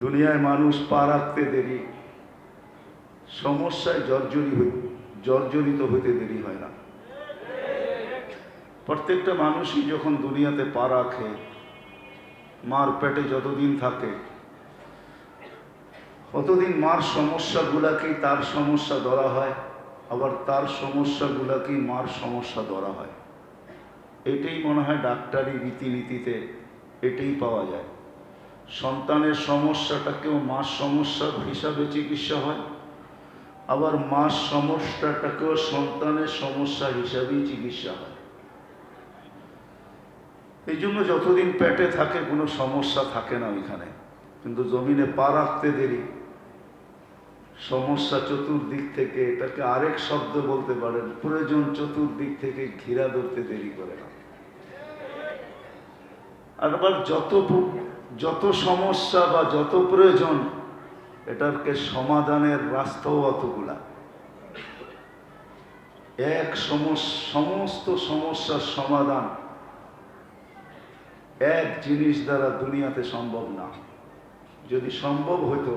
দুনিয়ায় মানুষ পা রাখতে দেরি, সমস্যায় জর্জরিত হতে দেরি হয় না। প্রত্যেকটা মানুষই যখন দুনিয়াতে পা রাখে, মার পেটে যতদিন থাকে ততদিন মার সমস্যাগুলাকেই তার সমস্যা ধরা হয়, আবার তার সমস্যাগুলাকেই মার সমস্যা ধরা হয়। এটাই মনে হয় ডাক্তারি রীতিনীতিতে এটাই পাওয়া যায়। সন্তানের সমস্যাটাকেও মার সমস্যা হিসাবে চিকিৎসা হয়, আবার মার সমস্যাটাকেও সন্তানের সমস্যা হিসাবেই চিকিৎসা হয়। এই জন্য যতদিন পেটে থাকে কোনো সমস্যা থাকে না ওইখানে, কিন্তু জমিনে পা রাখতে দেরি, সমস্যা চতুর্দিক থেকে, এটাকে আরেক শব্দ বলতে পারেন, প্রয়োজন চতুর্দিক থেকে ঘিরা ধরতে দেরি করে না। আর আবার যত সমস্যা বা যত প্রয়োজন, এটাকে সমাধানের রাস্তাও অতগুলা। সমস্ত সমস্যার সমাধান এক জিনিস দ্বারা দুনিয়াতে সম্ভব না। যদি সম্ভব হতো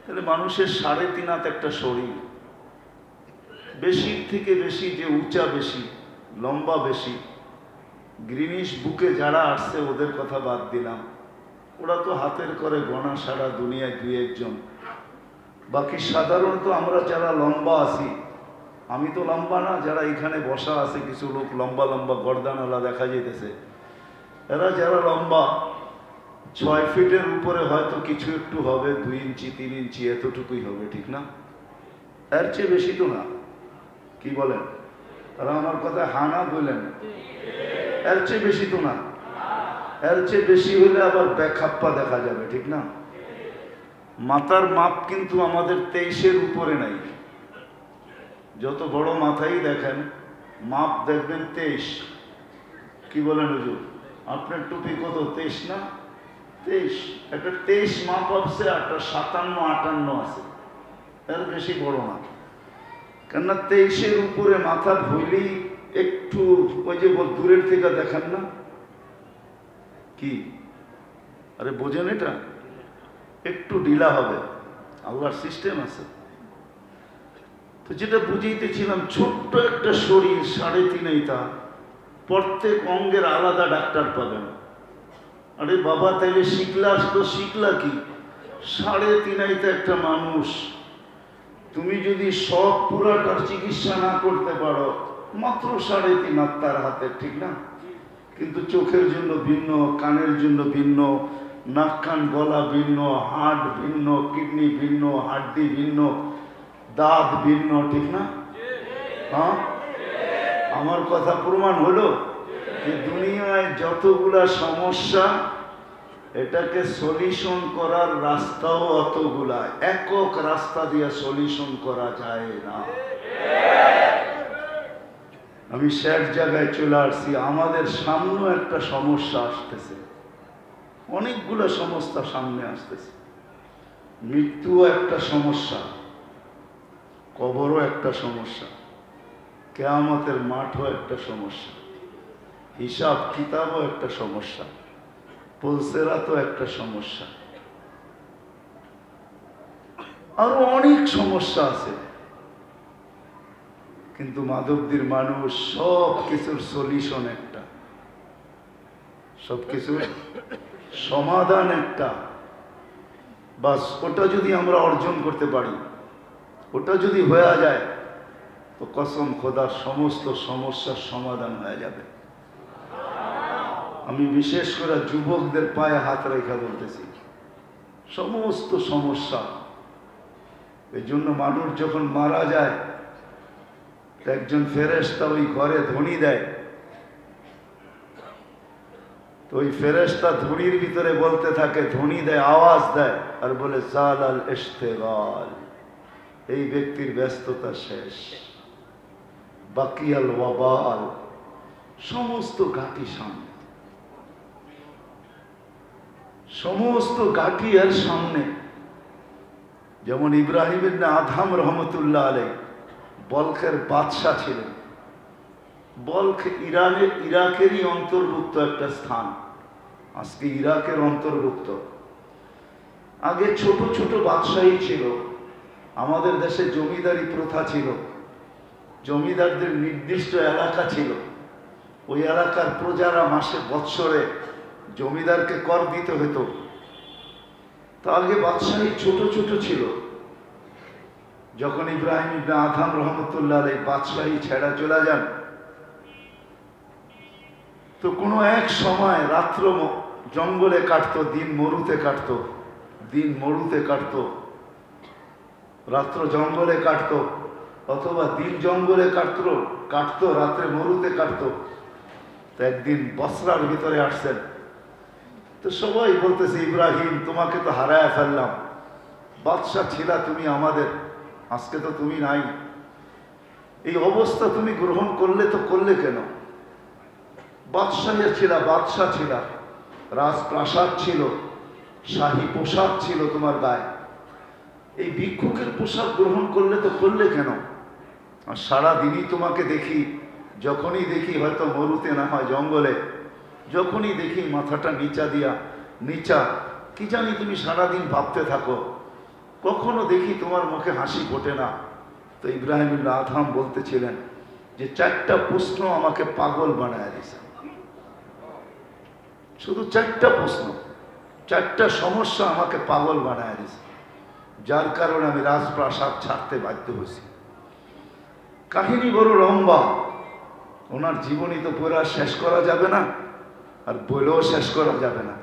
তাহলে মানুষের 3.5 হাত একটা শরীর, বেশির থেকে বেশি যে উঁচা বেশি, লম্বা বেশি, গ্রিনিশ বুকে যারা আসছে ওদের কথা বাদ দিলাম, ওরা তো হাতের করে গোনা সারা দুনিয়ায় 2-1 জন। বাকি সাধারণত আমরা যারা লম্বা আছি, আমি তো লম্বা না, যারা এখানে বসা আছে কিছু লোক লম্বা লম্বা গর্দানওয়ালা দেখা যেতেছে, এরা যারা লম্বা 6 ফিটের উপরে হয়তো কিছু একটু হবে, 2 ইঞ্চি 3 ইঞ্চি এতটুকুই হবে, ঠিক না? এর চেয়ে বেশি তো না। কি বলেন? তারা আমার কথা হানা বললেন, এর চেয়ে বেশি তো না। এর চেয়ে বেশি হলে আবার ব্যাখাপ্পা দেখা যাবে, ঠিক না? মাথার মাপ কিন্তু আমাদের 23-এর উপরে নাই। যত বড় মাথাই দেখেন, মাপ দেখবেন 23। কি বলেন হুজুর? আপনার টুপি কত? 23 না? 23। একটা 23 মাপ আছে, একটা 57-58 আছে, এর বেশি বড় না। কেননা 23-এর উপরে মাথা ভইলেই একটু ওই যে দূরের থেকে দেখেন না, কি আরে বোঝেন, এটা একটু ঢিলা হবে, আল্লাহর সিস্টেম আছে। তো যেটা বুঝাইতেছিলাম, ছোট্ট একটা শরীর, 3.5 তা, প্রত্যেক অঙ্গের আলাদা ডাক্তার পাবেন। আরে বাবা, তাইলে শিখলা কি? 3.5 একটা মানুষ, তুমি যদি সব পুরাটার চিকিৎসা না করতে পারো, মাত্র 3.5 তার হাতে, ঠিক না? কিন্তু চোখের জন্য ভিন্ন, কানের জন্য ভিন্ন, নাক কান গলা ভিন্ন, হার্ট ভিন্ন, কিডনি ভিন্ন, হাড্ডি ভিন্ন, দাঁত ভিন্ন, ঠিক না? হ্যাঁ, আমার কথা প্রমাণ হলো যে দুনিয়ায় যতগুলা সমস্যা, এটাকে সলিউশন করার রাস্তাও অতগুলা, একক রাস্তা দিয়ে সলিউশন করা যায় না। আমি শেষ জায়গায় চলে আসছি। আমাদের সামনেও একটা সমস্যা আসতেছে, অনেকগুলো সমস্যা সামনে আসতেছে। মৃত্যুও একটা সমস্যা, কবরও একটা সমস্যা, কিয়ামতের মাঠও একটা সমস্যা, হিসাব কিতাবও একটা সমস্যা, পুলসেরাতও একটা সমস্যা, আরো অনেক সমস্যা আছে। কিন্তু মাধবদীর মানুষ সব কিছুর সলিউশন একটা, সব কিছুর সমাধান একটা। বাস ওটা যদি আমরা অর্জন করতে পারি, ওটা যদি হয়ে যায়, তো কসম খোদার সমস্ত সমস্যার সমাধান হয়ে যাবে। আমি বিশেষ করে যুবকদের পায়ে হাত রেখা বলতেছি, সমস্ত সমস্যা। এই জন্য মানুষ যখন মারা যায়, একজন ফেরেশতা ওই ঘরে ধ্বনি দেয়, তো ওই ফেরেশতা ধ্বনির ভিতরে বলতে থাকে, ধ্বনি দেয়, আওয়াজ দেয়, আর বলে জালাল ইশতেগাল, এই ব্যক্তির ব্যস্ততা শেষ, বাকিয়াল ওয়াবাল, সমস্ত ঘাটি সামনে, সমস্ত ঘাটি এর সামনে। যেমন ইব্রাহিম ইবনে আদহাম রহমতুল্লাহ আলাইহি বলখের বাদশাহ ছিলেন। বলখ ইরাকেরই অন্তর্ভুক্ত একটা স্থান, আজকে ইরাকের অন্তর্ভুক্ত। আগে ছোট ছোট বাদশাহী ছিল। আমাদের দেশে জমিদারি প্রথা ছিল, জমিদারদের নির্দিষ্ট এলাকা ছিল, ওই এলাকার প্রজারা মাসে বৎসরে জমিদারকে কর দিতে হতো। তো আগে বাদশাহী ছোট ছোট ছিল। যখন ইব্রাহিম ইবনে আদহাম রহমতুল্লাহ আলাইহি বাদশাহী ছেড়া চলে যান, তো কোনো এক সময় রাত্র জঙ্গলে কাটতো, দিন মরুতে কাটতো, দিন মরুতে কাটতো, রাত্র জঙ্গলে কাটতো, অথবা দিন জঙ্গলে কাটতো রাত্রে মরুতে কাটতো। তো একদিন বসরার ভিতরে আসছেন, তো সবাই বলতেছে, ইব্রাহিম তোমাকে তো হারায় ফেললাম, বাদশাহ ছিলা তুমি আমাদের, আজকে তো তুমি নাই, এই অবস্থা তুমি গ্রহণ করলে তো করলে কেন? বাদশাহ ছিলা, রাজপ্রাসাদ ছিল, শাহী পোশাক ছিল তোমার গায়ে, এই ভিক্ষুকের পোশাক গ্রহণ করলে তো করলে কেন? আর সারাদিনই তোমাকে দেখি, যখনই দেখি হয়তো মরুতে না হয় জঙ্গলে, যখনই দেখি মাথাটা নিচা, কি জানি তুমি সারাদিন ভাবতে থাকো, কখনো দেখি তোমার মুখে হাসি ফোটে না। তো ইব্রাহিম ইবনে আদহাম বলতেছিলেন যে 4টা প্রশ্ন আমাকে পাগল বানায় দিয়েছে, শুধু 4টা প্রশ্ন, 4টা সমস্যা আমাকে পাগল বানায় দিয়েছে, যার কারণে আমি রাজপ্রাসাদ ছাড়তে বাধ্য হয়েছি। কাহিনী বড় লম্বা, ওনার জীবনী তো পুরা শেষ করা যাবে না, আর বলেও শেষ করা যাবে না।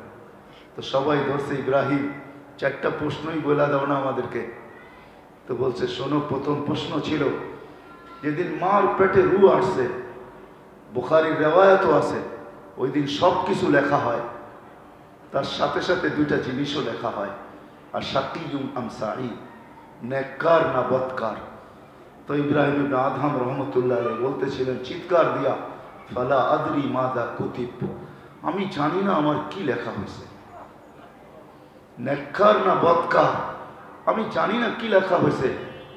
তো সবাই ধরছে, ইব্রাহিম 4টা প্রশ্নই বলে দাও না আমাদেরকে। তো বলছে, শোনো, প্রথম প্রশ্ন ছিল, যেদিন মার পেটে রূহ আসছে, বুখারীর রেওয়ায়াতও আছে, ওই দিন সব কিছু লেখা হয়, তার সাথে সাথে 2টা জিনিসও লেখা হয়, আর শাকিয়ুম আম সাঈদ, নেককার না বদকার। তো ইব্রাহিম ইবনে আদহাম রহমতুল্লাহ আলাইহি বলতেছিলেন চিৎকার দিয়া, ফালা আদরি মাদা কুতিব, আমি জানি না আমার কি লেখা হয়েছে, নেককার না বদকার, আমি জানি না কি লেখা হয়েছে,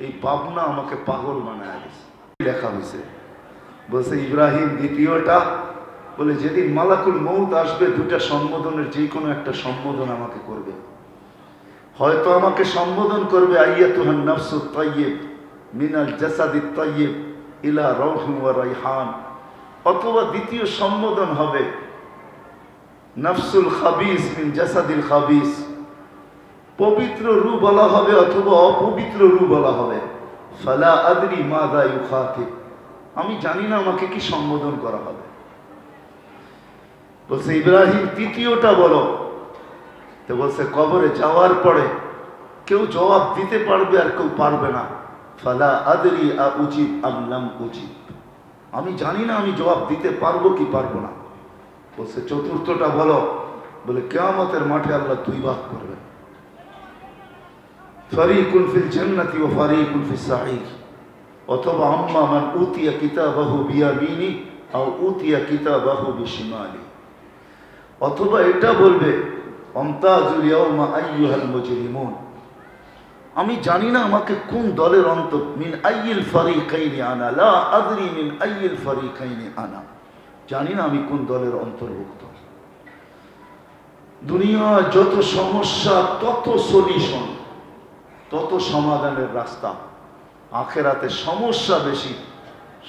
এই ভাবনা আমাকে পাগল বানায় দিয়েছে। কি লেখা হয়েছে? বলছে ইব্রাহিম, দ্বিতীয়টা বলে, যেদিন মালাকুল মউত আসবে, 2টা সম্বোধনের যে কোনো একটা সম্বোধন আমাকে করবে। হয়তো আমাকে সম্বোধন করবে আইয়াতুহান নাফসুত তাইয়্যিব মিনাল জাসাদিত তাইয়্যিব ইলা রাউহিন ওয়া রাইহান, অথবা দ্বিতীয় সম্বোধন হবে নাফসুল খাবিস মিন জাসাদিল খাবিস, পবিত্র রূহ বলা হবে অথবা অপবিত্র রূহ বলা হবে। ফালা আদরি মাযা ইউখাতিব, আমি জানি না আমাকে কি সম্বোধন করা হবে। বলছে ইব্রাহিম, তৃতীয়টা বলো। তো বলছে, কবরে যাওয়ার পরে কেউ জবাব দিতে পারবে আর কেউ পারবে না। ফালা আদরি আ উচিত আম লাম উচিত, আমি জানি না আমি জবাব দিতে পারবো কি পারবো না। বলছে চতুর্থটা বলো। বলে কিয়ামতের মাঠে আল্লাহ 2 ভাগ করবেন, ফারিকুন ফিল জান্নাতি ওয়া ফারিকুন ফিস সাঈর, অথবা আম্মা মান উতিয়া কিতাবাহু বিয়ামিনি আও উতিয়া কিতাবাহু বিশিমালি, অথবা এটা বলবে আমতাজুল ইয়াউমা আইয়ুহাল মুজরিমুন, আমি জানি না আমাকে কোন দলের অন্তর, মিন আইয়িল ফারিকাইনি আনা, লা আদরি মিন আইয়িল ফারিকাইনি আনা, জানি না আমি কোন দলের অন্তর্ভুক্ত। দুনিয়া যত সমস্যা তত সলিউশন, তত সমাধানের রাস্তা। আখেরাতে সমস্যা বেশি,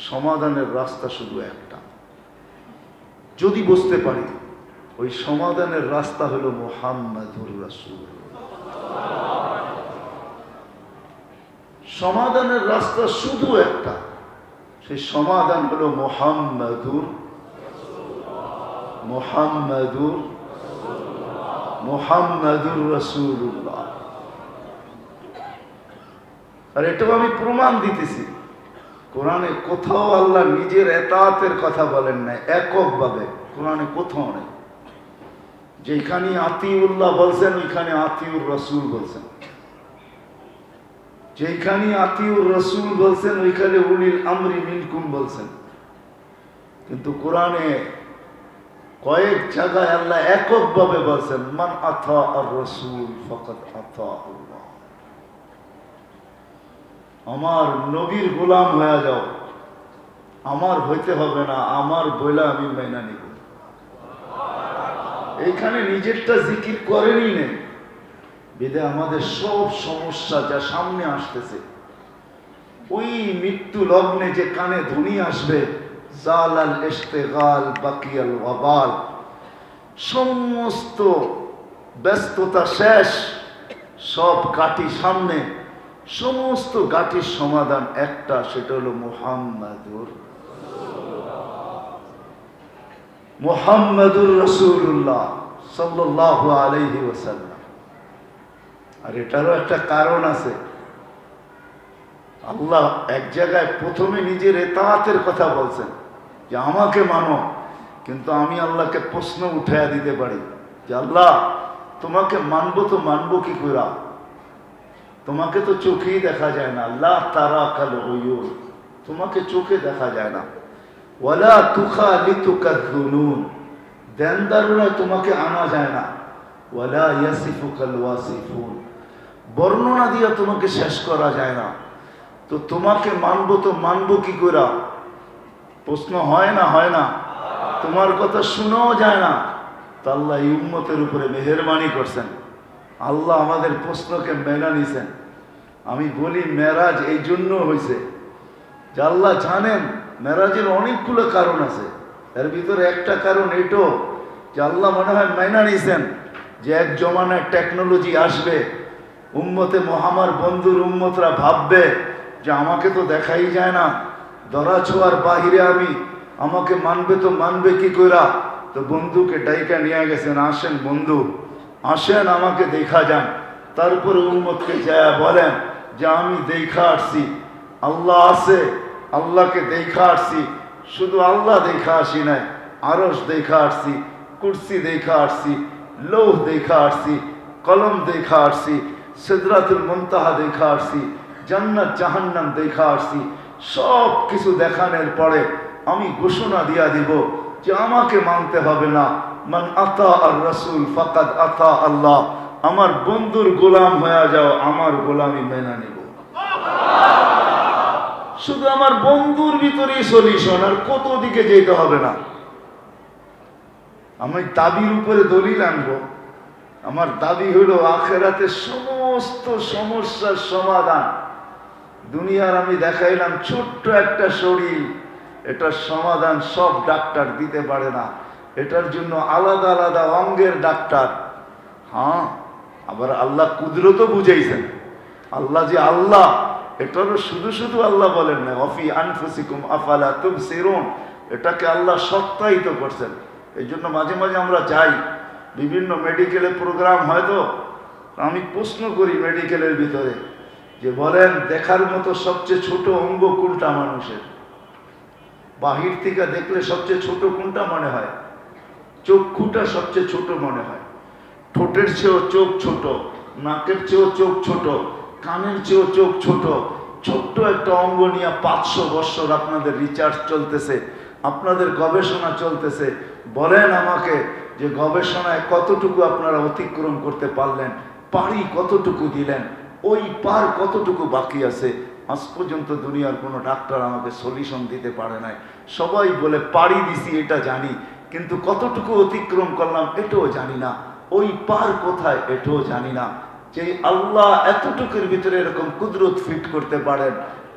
সমাধানের রাস্তা শুধু একটা। যদি বুঝতে পারি ওই সমাধানের রাস্তা হলো মুহাম্মাদুর রাসূলুল্লাহ, সমাধানের রাস্তা শুধু একটা, সেই সমাধান হলো মুহাম্মাদুর রাসূলুল্লাহ। আর এটাও আমি প্রমাণ দিতেছি, কোরআনে কোথাও আল্লাহ নিজের এতাতের কথা বলেন নাই এককভাবে, কোরআনে কোথাও নেই। যেখানে আতিউল্লাহ বলছেন ওইখানে আতিউর রাসূল বলছেন, যেখানে আতিউর রাসূল বলছেন ওইখানে উলিল আমরি মিনকুম বলছেন। কিন্তু কোরআনে কয়েক জায়গায় আল্লাহ এককভাবে বলছেন মান আতা আর রাসূল ফাকাদ আতা আল্লাহ, আমার নবীর গোলাম হয়ে যাও, আমার হইতে হবে না, আমার বইলা আমি মাইনা নিব। এইখানে নিজেরটা জিকির করেনই নেই, বিদে আমাদের সব সমস্যা যা সামনে আসতেছে, ওই মৃত্যু লগ্নে যে কানে ধ্বনি আসবে, জালাল ইশতিগাল বাকিয়াল ওয়াবাল, সমস্ত ব্যস্ততা শেষ, সব গাটি সামনে, সমস্ত গাটির সমাধান একটা, সেটা হলো মুহাম্মাদুর রাসূলুল্লাহ সাল্লাল্লাহু আলাইহি ওয়াসাল্লাম। আর এটারও একটা কারণ আছে। আল্লাহ এক জায়গায় প্রথমে নিজের ইতাআতের কথা বলছেন যে আমাকে মানো, কিন্তু আমি আল্লাহকে প্রশ্ন উঠাইয়া দিতে পারি যে আল্লাহ তোমাকে মানবো তো মানবো কি করে? তোমাকে তো চোখেই দেখা যায় না। লা তারাকাল উয়ুন, তোমাকে চোখে দেখা যায় না। ওয়ালা তুখালিতুকা যুনুন, দেনদারুরা তোমাকে আনা যায় না। ওয়ালা ইয়াসিফুকাল ওয়াসিফুন, বর্ণনা দিয়ে তোমাকে শেষ করা যায় না। তো তোমাকে মানবো তো মানবো কি করে? প্রশ্ন হয় না? হয় না? তোমার কথা শুনেও যায় না। তো আল্লাহ এই উম্মতের উপরে মেহেরবানি করছেন, আল্লাহ আমাদের প্রশ্নকে মেনে নিছেন। আমি বলি মেরাজ এই জন্য হয়েছে যে আল্লাহ জানেন মেরাজের অনেকগুলো কারণ আছে, এর ভিতরে একটা কারণ এটাও যে আল্লাহ মনে হয় মেনে নিছেন যে এক জমানায় টেকনোলজি আসবে, উম্মতে মহামার বন্ধুর উম্মতরা ভাববে যে আমাকে তো দেখাই যায় না, ধরা ছোঁয়ার বাহিরে আমি, আমাকে মানবে তো মানবে কি কইরা? তো বন্ধুকে ডাইকা নিয়ে গেছেন, আসেন বন্ধু আসেন আমাকে দেখা যান। তারপরে উম্মতকে যায় বলেন যে আমি দেখা আসছি, আল্লাহ আছে, আল্লাহকে দেখা আসছি। শুধু আল্লাহ দেখা আসি নাই, আরশ দেখা আসছি, কুরসি দেখা আসছি, লৌহ দেখা আসছি, কলম দেখা আসছি, সিদরাতুল মুনতাহা দেখা আসছি, জান্নাত জাহান্নাম দেখা আসছি। সব কিছু দেখানোর পরে আমি ঘোষণা দিয়া দিব যে আমাকে মানতে হবে না, মান আতা আর রাসূল ফাকাদ আতা আল্লাহ, আমার বন্ধুর গোলাম হয়ে যাও, আমার গোলামি মেনে নিব। শুধু আমার বন্ধুর ভিতরেই সলিউশন, আর কত দিকে যেতে হবে না। আমি দাবির উপরে দলিল আনবো। আমার দাবি হলো আখিরাতের সমস্ত সমস্যার সমাধান। দুনিয়ার আমি দেখাইলাম ছোট্ট একটা শরীর, এটার সমাধান সব ডাক্তার দিতে পারে না, এটার জন্য আলাদা আলাদা অঙ্গের ডাক্তার। হ্যাঁ, আবার আল্লাহ কুদরতও বুঝাইছেন। আল্লাহ যে আল্লাহ, এটারও শুধু শুধু আল্লাহ বলেন না, অফি আনফুসিকুম আফালা তুবসিরুন, এটাকে আল্লাহ সত্যায়িত করছেন। এই জন্য মাঝে মাঝে আমরা যাই, বিভিন্ন মেডিকেলের প্রোগ্রাম হয়তো, আমি প্রশ্ন করি মেডিকেলের ভিতরে যে বলেন দেখার মতো সবচেয়ে ছোট অঙ্গ কোনটা মানুষের? বাহির থেকে দেখলে সবচেয়ে ছোট কোনটা মনে হয়? চক্ষুটা সবচেয়ে ছোট মনে হয়। ঠোঁটের চেয়েও চোখ ছোট, নাকের চেয়েও চোখ ছোট, কানের চেয়েও চোখ ছোট। ছোট্ট একটা অঙ্গ নিয়ে 500 বছর আপনাদের রিসার্চ চলতেছে, আপনাদের গবেষণা চলতেছে। বলেন আমাকে যে গবেষণায় কতটুকু আপনারা অতিক্রম করতে পারলেন, পারি কতটুকু দিলেন, ওই পার কতটুকু বাকি আছে? আজ পর্যন্ত দুনিয়ার কোনো ডাক্তার আমাকে সলিউশন দিতে পারে নাই। সবাই বলে পারি দিছি এটা জানি, কিন্তু কতটুকু অতিক্রম করলাম এটাও জানি না, ওই পার কোথায় এটাও জানি না। যে আল্লাহ এতটুকুর ভিতরে এরকম কুদরত ফিট করতে পারেন,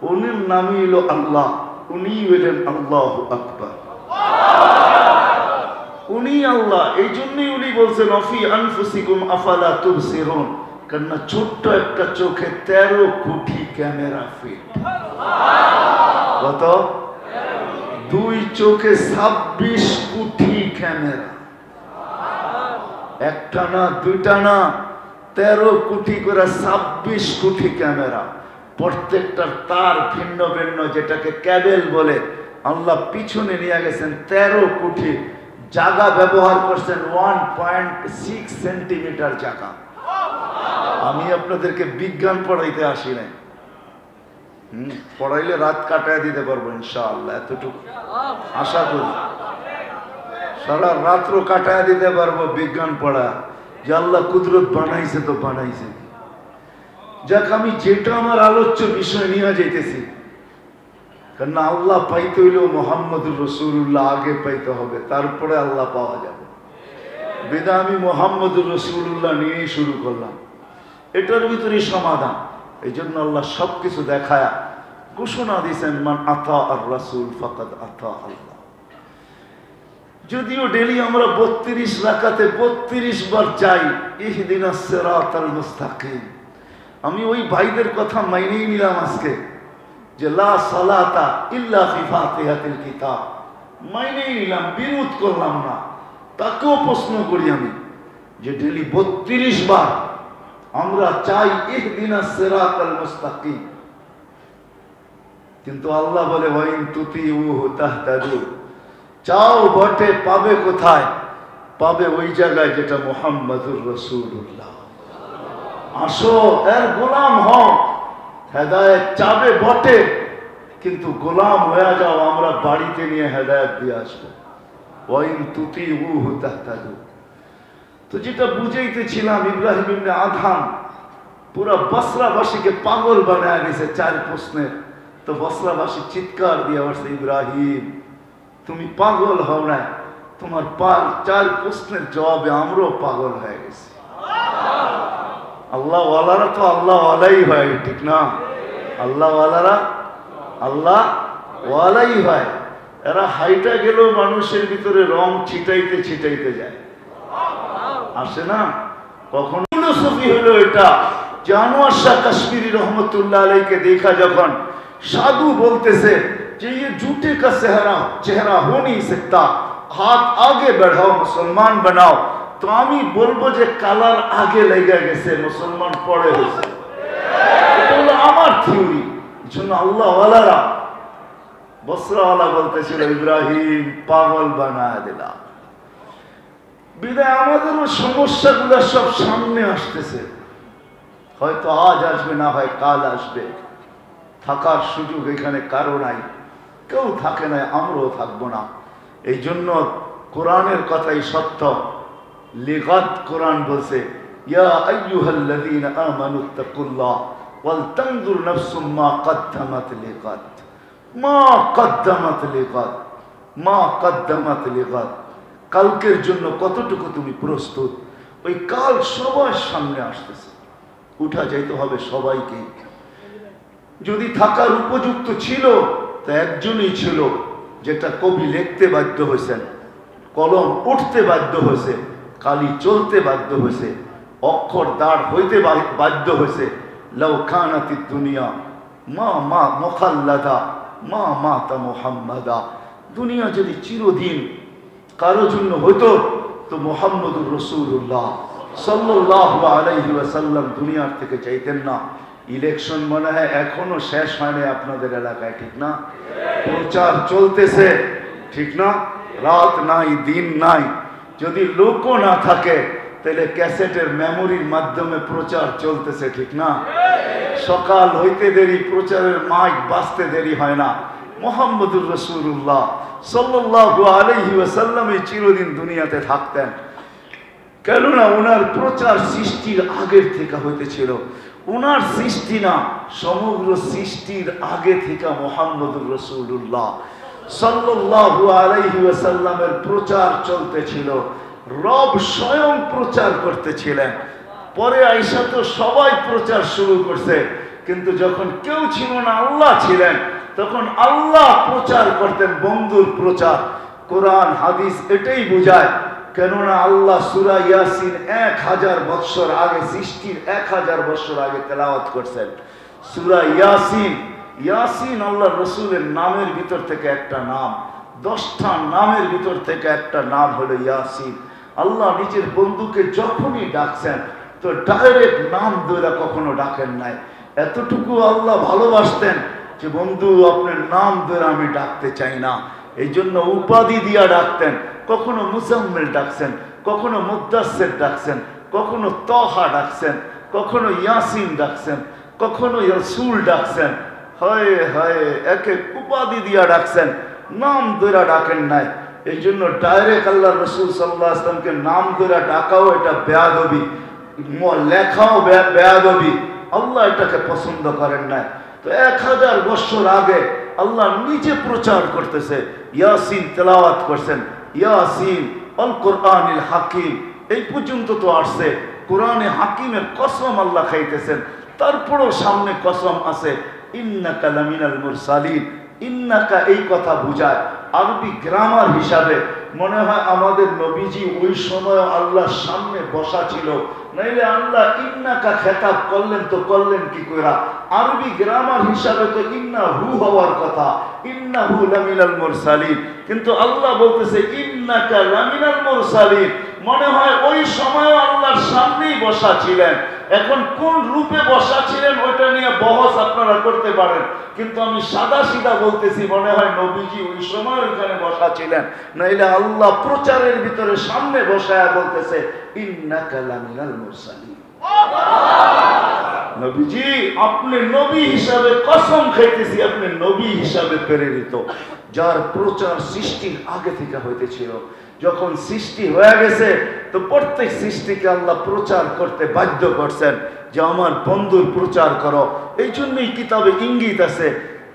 উনির নামই হলো আল্লাহ, উনি হলেন আল্লাহু আকবার, উনি আল্লাহ। এই জন্যই উনি বলছেন অফি আনফুসিকুম আফালা তুবসিরুন, কেননা ছোট্ট একটা চোখে 13 কোটি ক্যামেরা ফিট। কত? 2 চোখে 26 কোটি ক্যামেরা, একটা না দুইটা না, 13 কোটি করে 26 কোটি ক্যামেরা। প্রত্যেকটার তার ভিন্ন ভিন্ন, যেটাকে ক্যাবেল বলে। আল্লাহ পিছনে নিয়ে গেছেন 13 কোটি জায়গা ব্যবহার করছেন, 1.6 সেন্টিমিটার জায়গা। আমি আপনাদেরকে বিজ্ঞান পড়াইতে আসি নাই, পড়াইলে রাত কাটায় দিতে পারবো ইনশাআল্লাহ, এতটুকু আশা করি। সারা রাত্র কাটায় দিতে পারবো বিজ্ঞান পড়া, যে আল্লাহ কুদরত বানাইছে তো বানাইছে। যাক, আমি যেটা আমার আলোচ্য বিষয় নিয়ে যাইতেছি, কারণ আল্লাহ পাইতে হইলেও মুহাম্মদুর রাসূলুল্লাহ আগে পাইতে হবে, তারপরে আল্লাহ পাওয়া যাবে। বেদা আমি মুহাম্মদুর রাসূলুল্লাহ নিয়েই শুরু করলাম। এটার ভিতরে সমাধান। এই জন্য আল্লাহ সবকিছু দেখায় ঘোষণা দিয়েছেন, মান আতা আর রাসূল ফাকাদ আতা আল্লাহ। যদিও ডেলি আমরা 32 রাকাতে 32 বার চাই ইহদিনাস সিরাতাল মুস্তাকিম, আমি ওই ভাইদের কথা মাইনেই নিলাম আজকে যে লা সালাতা ইল্লা ফি ফাতিহাতিল কিতাব, মাইনেই নিলাম, বিরোধ করলাম না। তাকেও প্রশ্ন করি আমি যে ডেলি 32 বার আমরা চাই ইহদিনাস সিরাতাল মুস্তাকিম, কিন্তু আল্লাহ বলে ওয়াইন তুতিউহু তাহতাদু, চাও বটে পাবে কোথায়? পাবে ওই জায়গায় যেটা মুহাম্মাদুর রাসূলুল্লাহ। আসো এর গোলাম হও, হেদায়েত চাবে বটে, কিন্তু গোলাম হয়ে যাও, আমরা বাড়িতে নিয়ে হেদায়েত দিয়ে আসবো। ওয়াইন তুতিউহু তাহতাদু। তো যেটা বুঝাইতেছিলাম, ইব্রাহিম ইবনে আদহাম পুরা বসরাবাসীকে পাগল বানায় দিয়েছে 4 প্রশ্নের। তো বসরাবাসী চিৎকার দিয়ে বলছে, ইব্রাহিম তুমি পাগল হও না, তোমার 4 প্রশ্নের জবাবে আমরাও পাগল হয়ে গেছি। আল্লাহ ওয়ালারা তো আল্লাহ ওয়ালাই হয়, ঠিক না? আল্লাহ ওয়ালারা আল্লাহ ওয়ালাই হয়। এরা হাইটা গেলেও মানুষের ভিতরে রং ছিটাইতে ছিটাইতে যায়, আসে না কখনো। ফিলসফি হলো এটা। জানোয়ার শাহ কাশ্মীরি রহমতুল্লাহ আলাইকে দেখা যখন সাধু বলতেছে যে ये जूते का चेहरा हो नहीं सकता, हाथ आगे बढ़ाओ मुसलमान बनाओ, तो আমি বলবো যে কালার আগে লেগে গেছে, মুসলমান পড়ে হয়েছে। এটা হলো আমার থিওরি। জন্য আল্লাহ ওয়ালারা বসরাওয়ালা বলতেছিল ইব্রাহিম পাগল বানায় দিলাম। বিদায় আমাদেরও সমস্যাগুলো সব সামনে আসতেছে, হয়তো আজ আসবে, না হয় কাল আসবে। থাকার সুযোগ এখানে কারো নাই, কেউ থাকে না, আমরাও থাকবো না। এই জন্য কোরআনের কথাই সত্য। লিগাত কোরআন বলছে, ইয়া আইয়ুহাল্লাযীনা আমানুত্তাকুল্লাহ ওয়াল তানজুর নাফসুম মা কদ্দামাত লিগাত, মা কদ্দামাত লিগাত, মা কদ্দামাত লিগাত। কালকের জন্য কতটুকু তুমি প্রস্তুত? ওই কাল সবার সামনে আসতেছে, উঠা যাইতে হবে সবাইকে। যদি থাকার উপযুক্ত ছিল তো একজনই ছিল, যেটা কবি লিখতে বাধ্য হয়েছেন, কলম উঠতে বাধ্য হয়েছে, কালি চলতে বাধ্য হয়েছে, অক্ষর দাঁড় হইতে বাধ্য হয়েছে। লাউ কানাতিদ দুনিয়া মা মা মুখাল্লাদা মা মাতা মুহাম্মাদা। দুনিয়া যদি চিরদিন কারো জন্য হতো তো মুহাম্মদুর রাসূলুল্লাহ সাল্লাল্লাহু আলাইহি ওয়াসাল্লাম দুনিয়ার থেকে চাইতেন না। ইলেকশন মনে হয় এখনো শেষ হয়নি আপনাদের এলাকায়, ঠিক না? প্রচার চলতেছে, ঠিক না? রাত নাই দিন নাই। যদি লোকও না থাকে তাহলে ক্যাসেটের মেমোরির মাধ্যমে প্রচার চলতেছে, ঠিক না? সকাল হইতে দেরি, প্রচারের মাইক বাজতে দেরি হয় না। মুহাম্মদুর রাসূলুল্লাহ সাল্লাল্লাহু আলাইহি ওয়াসাল্লাম চিরদিন দুনিয়াতে থাকতেন, কেননা ওনার প্রচার সৃষ্টির আগের থেকে হইতেছিল। ওনার সৃষ্টি না, সমগ্র সৃষ্টির আগে থেকে মুহাম্মদুর রাসূলুল্লাহ সাল্লাল্লাহু আলাইহি ওয়াসাল্লামের প্রচার চলতেছিল। রব স্বয়ং প্রচার করতেছিলেন। পরে আইসা তো সবাই প্রচার শুরু করছে, কিন্তু যখন কেউ ছিল না, আল্লাহ ছিলেন, তখন আল্লাহ প্রচার করতেন, বন্ধুর প্রচার। কোরআন হাদিস এটাই বোঝায়, কেননা আল্লাহ সূরা ইয়াসিন 1000 বছর আগে, সৃষ্টির 1000 বছর আগে তেলাওয়াত করছেন সূরা ইয়াসিন। ইয়াসিন আল্লাহ রসুলের নামের ভিতর থেকে একটা নাম, 10টা নামের ভিতর থেকে একটা নাম হলো ইয়াসিন। আল্লাহ নিজের বন্ধুকে যখনই ডাকছেন তো ডাইরেক্ট নাম ধরে কখনো ডাকেন নাই। এতটুকু আল্লাহ ভালোবাসতেন যে বন্ধু আপনার নাম ধরে আমি ডাকতে চাই না, এই জন্য উপাধি দিয়া ডাকতেন। কখনো মুজাম্মিল ডাকছেন, কখনো মুদ্দাসসির ডাকছেন, কখনো তহা ডাকছেন, কখনো ইয়াসিন ডাকছেন, কখনো রাসূল ডাকছেন। হায় হায়, একে উপাধি দিয়া ডাকছেন, নাম ধরে ডাকেন নাই। এই জন্য ডাইরেক্ট আল্লাহ রসুল সাল্লাল্লাহু আলাইহি ওয়াসাল্লামকে নাম ধরে ডাকাও এটা বেয়াদবি, লেখাও বেয়াদবি। আল্লাহ এটাকে পছন্দ করেন নাই। তো 1000 বছর আগে আল্লাহ নিজে প্রচার করতেছে, ইয়াসিন তেলাওয়াত করছেন, ইয়াসিন আল কোরআনিল হাকিম, এই পর্যন্ত তো আসছে। কোরআনে হাকিমের কসম আল্লাহ খাইতেছেন, তারপরেও সামনে কসম আছে, ইন্নাকা লামিনাল মুরসালিন। ইন্নাকা এই কথা বুঝায় আরবি গ্রামার হিসাবে মনে হয় আমাদের নবীজি ওই সময় আল্লাহর সামনে বসা ছিল, নাইলে আল্লাহ ইন্নাকা খেতাব করলেন তো করলেন কি কইরা? আরবি গ্রামার হিসাবে তো ইন্নাহু হওয়ার কথা, ইন্নাহু লামিনাল মুরসালিন, কিন্তু আল্লাহ বলতেছে ইন্নাকা লামিনাল মুরসালিন। মনে হয় ওই সময় আল্লাহর সামনেই বসা ছিলেন। এখন কোন রূপে বসা ছিলেন ওইটা নিয়ে বহস আপনারা করতে পারেন, কিন্তু আমি সাদা সিধা বলতেছি মনে হয় নবীজি ওই সময় ওইখানে বসা ছিলেন, নাইলে আল্লাহ প্রচারের ভিতরে সামনে বসায়া বলতেছে ইন্নাকা লামিনাল মুরসালিন। নবীজি আপনি নবী হিসাবে কসম খাইতেছি, আপনি নবী হিসাবে প্রেরিত, যার প্রচার সৃষ্টির আগে থেকে হইতেছিল। যখন সৃষ্টি হয়ে গেছে তো প্রত্যেক সৃষ্টিকে আল্লাহ প্রচার করতে বাধ্য করছেন যে আমার বন্ধুর প্রচার করো। এই জন্যই কিতাবে ইঙ্গিত আছে,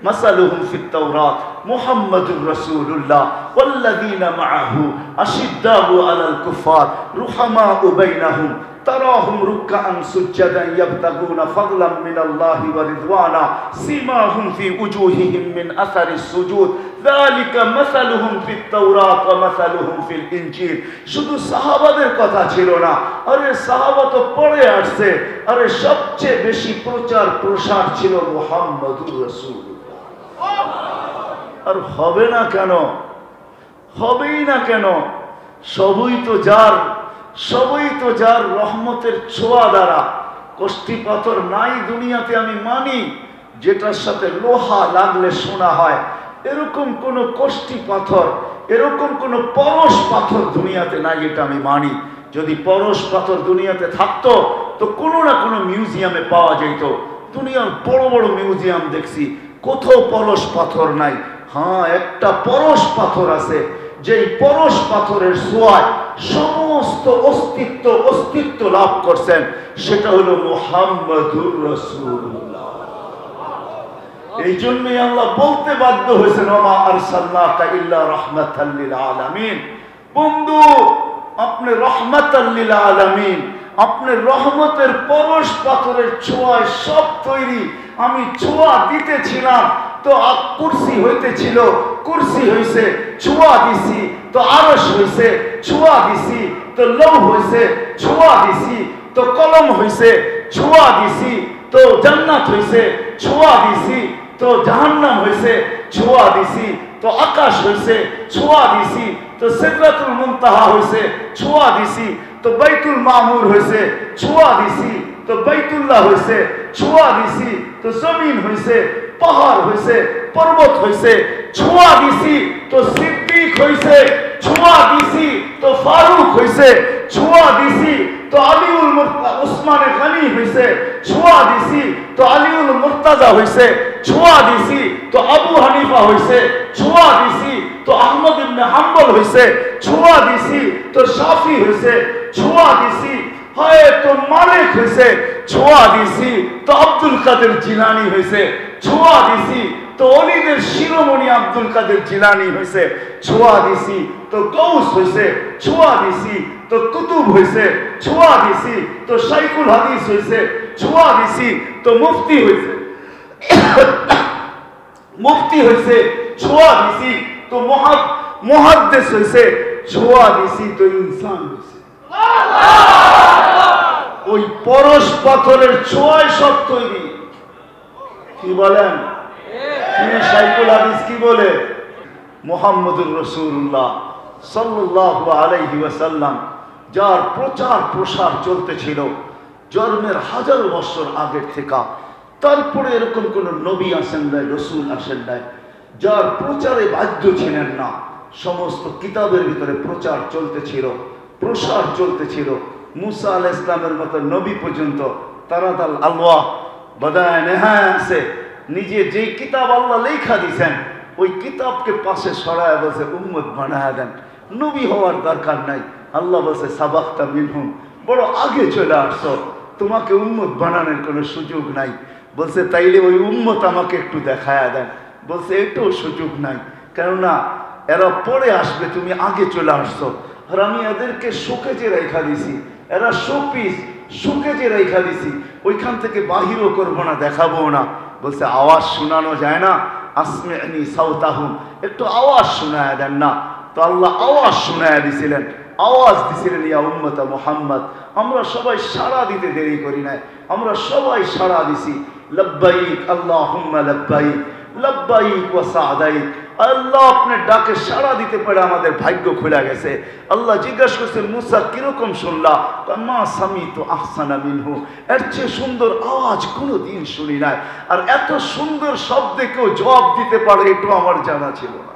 মাসালুহুম ফিত তাওরাত মুহাম্মাদুর রাসূলুল্লাহ ওয়াল্লাযীনা মাআহু আশিদ্দাউ আলাল কুফার রুহামাউ বাইনাহুম তারাহুম রুকআন সুজদান ইয়াবতাগুনা ফাদলাম মিনাল্লাহি ওয়া রিদওয়ানা সীমাহুম ফি উজুহিহিম মিন আসারিস সুজুদ যালিকা মাসালুহুম ফিত তাওরাত ওয়া মাসালুহুম ফিল ইনজিল। শুধু সাহাবাদের কথা ছিল না, আরে সাহাবা তো পরে আসছে, আরে সবচেয়ে বেশি প্রচার প্রসার ছিল মুহাম্মাদুর রাসূলুল্লাহ। আর হবে না কেন? হবেই না কেন? সবই তো যার রহমতের ছোঁয়া দ্বারা। কষ্টি পাথর নাই দুনিয়াতে আমি মানি, যেটার সাথে লোহা লাগলে সোনা হয়, এরকম কোন কষ্টি পাথর, এরকম কোন পরশ পাথর দুনিয়াতে নাই, এটা আমি মানি। যদি পরশ পাথর দুনিয়াতে থাকতো তো কোনো না কোনো মিউজিয়ামে পাওয়া যেত। দুনিয়ার বড় বড় মিউজিয়াম দেখছি, কোথাও পরশ পাথর নাই। হ্যাঁ, একটা পরশ পাথর আছে, যেই পরশ পাথরের ছোঁয়ায় সমস্ত অস্তিত্ব লাভ করছেন, সেটা হলো মুহাম্মাদুর রাসূলুল্লাহ। এই জন্যই আল্লাহ বলতে বাধ্য হয়েছেন, ওমা আরসালনাকা ইল্লা রাহমাতাল লিল আলামিন। বন্ধু, আপনি রাহমাতাল লিল আলামিন, আপনি রহমতের পরশ পাথরের ছোঁয়ায় সব তৈরি। আমি ছোঁয়া দিতেছিলাম তো কুরসি হইতেছিল, কুরসি হইছে, ছোঁয়া দিছি তো আরশ হইছে, ছোঁয়া দিছি তো লৌহ হইছে, ছোঁয়া দিছি তো কলম হইছে, ছোঁয়া দিছি তো জান্নাত হইছে, ছোঁয়া দিছি তো জাহান্নাম হইছে, ছোঁয়া দিছি তো আকাশ হইছে, ছোঁয়া দিছি তো সিদরাতুল মুনতাহা হইছে, ছোঁয়া দিছি তো বাইতুল মামুর হইছে, ছোঁয়া দিছি তো বাইতুল্লাহ হইছে, ছোঁয়া দিছি তো জমিন হইছে, পাহাড় হইছে, পর্বত হইছে, ছোঁয়া দিছি তো সিদ্দিক হইছে, ছোঁয়া দিছি তো ফারুক হইছে, ছোঁয়া দিছি তো আলিউল উসমানে গনি হইছে, ছোঁয়া দিছি তো আলিউল মুর্তাজা হইছে, ছোঁয়া দিছি তো আবু হানিফা হইছে, ছোঁয়া দিছি তো আহমদ ইবনে হাম্বল হইছে, ছোঁয়া দিছি তো শাফি হইছে, ছোঁয়া দিছি হয় তো মালিক হইছে, ছোঁয়া দিছি তো আব্দুল কাদের জিলানী হইছে, ছোঁয়া দিছি তো অলিদের শিরোমণি আব্দুল কাদের জিলানী হইছে, ছোঁয়া দিছি তো গৌস হইছে, ছোঁয়া দিছি তো কুতুব হইছে, ছোঁয়া দিছি তো শাইখুল হাদিস হইছে, ছোঁয়া দিছি তো মুফতি হইছে, মুফতি হইছে, ছোঁয়া দিছি তো মুহাদ্দিস হইছে, ছোঁয়া দিছি তো ইনসান হইছে। ওই পরশ পাথরের ছোঁয়ায় সব তৈরি। কি বলেন? শাইখুল হাদিস কি বলে? মুহাম্মদুর রাসূলুল্লাহ সাল্লাল্লাহু আলাইহি ওয়াসাল্লাম, যার প্রচার প্রসার চলতেছিল জন্মের হাজার বছর আগের থেকে, তারপরে এরকম কোন নবী আসেন নাই, রসুল আসেন নাই যার প্রচারে বাধ্য ছিলেন না। সমস্ত কিতাবের ভিতরে প্রচার চলতেছিল, প্রসার চলতেছিল। মুসা আলাইহিস সালামের মতো নবী পর্যন্ত তারাতাল আলওয়াহ বাদায়ে নেহায়া আছে, নিজে যেই কিতাব আল্লাহ লেখা দিয়েছেন ওই কিতাবকে পাশে সরায় বসে উম্মত বানায় দেন। নবী হওয়ার দরকার নাই। আল্লাহ বসে সাবাক্তা মিনহুম, বড় আগে চলে আসছো, তোমাকে উম্মত বানানোর কোনো সুযোগ নাই। বলছে তাইলে ওই উম্মত আমাকে একটু দেখায়া দেন। বলছে এটাও সুযোগ নাই, কেননা এরা পরে আসবে, তুমি আগে চলে আসছো। আর আমি এদেরকে শোকেজে রেখা দিছি, এরা শোপিস, সুকেজে রেখা দিছি, ওইখান থেকে বাহিরও করবো না, দেখাবো না। বলছে আওয়াজ শোনানো যায় না, আসমিনি সাউতাহুম, একটু আওয়াজ শোনায় দেন না। তো আল্লাহ আওয়াজ শোনায় দিছিলেন, আওয়াজ দিছিলেন, ইয়া উম্মতা মুহাম্মদ। আমরা সবাই সাড়া দিতে দেরি করি নাই, আমরা সবাই সাড়া দিছি, লব্বাইক আল্লাহুম্মা লব্বাইক, লব্বাইক ওয়া সাদাইক। আল্লাহ আপনার ডাকে সাড়া দিতে পারে আমাদের ভাগ্য খুলে গেছে। আল্লাহ জিজ্ঞাসা করছেন, মুসা কিরকম শুনলা? মা সামিতু আহসানা মিনহু, এর চেয়ে সুন্দর আওয়াজ কোনোদিন শুনি নাই। আর এত সুন্দর শব্দে কেউ জবাব দিতে পারে, এটাও আমার জানা ছিল না।